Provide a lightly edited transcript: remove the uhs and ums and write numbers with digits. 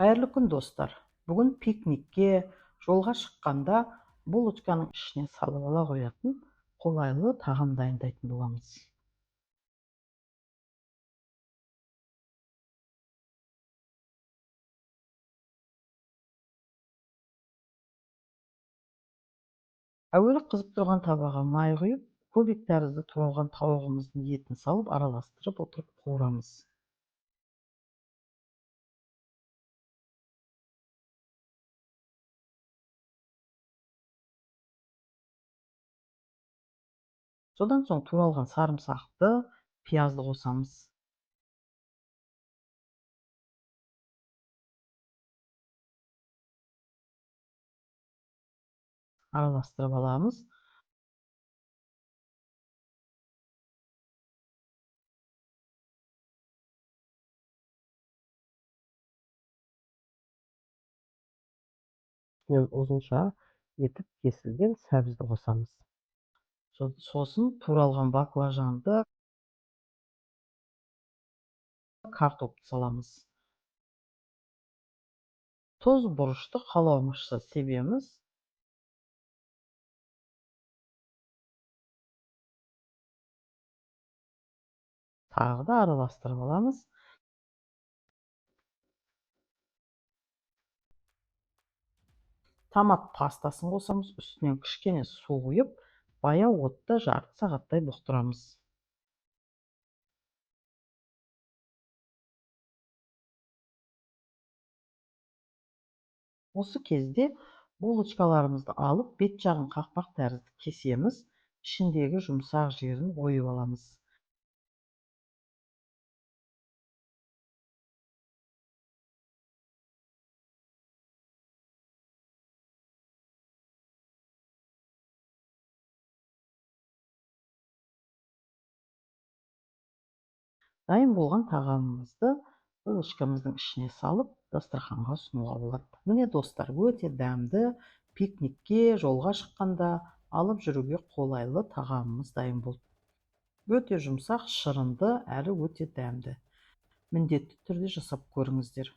Қайырлы күн, достар. Бүгін пикникке, жолға шыққанда булочканың ішіне салып ала қоятын қолайлы тағам дайындайтын боламыз. Әуелі қызып тұрған табаға май құйып, көбік тәрізді туралған тауығымыздың етін салып араластырып отырып қуырамыз. Содан соң туралған сарымсақты, пиязды қосамыз. Араластырып аламыз. Мен ұзынша етіп кесілген сәбізді қосамыз. Сосын туралған баклажанды, картопты саламыз. Тоз бұрышты қалауымызша себеміз. Тағы да араластырып аламыз. Томат пастасын қосамыз, үстінен кішкене су құйып, баяу отта жарты сағаттай бұқтырамыз. Осы кезде булочкаларымызды алып, бет жағын қақпақ тәрізді кесеміз, ішіндегі жұмсақ жерін ойып аламыз. Дайын болған тағамымызды булочкамыздың ішіне салып, дастарханға ұсынуға болады. Міне, достар, өте дәмді, пикникке, жолға шыққанда алып жүруге қолайлы тағамымыз дайын болды. Өте жұмсақ, шырынды әрі өте дәмді. Міндетті түрде жасап көріңіздер.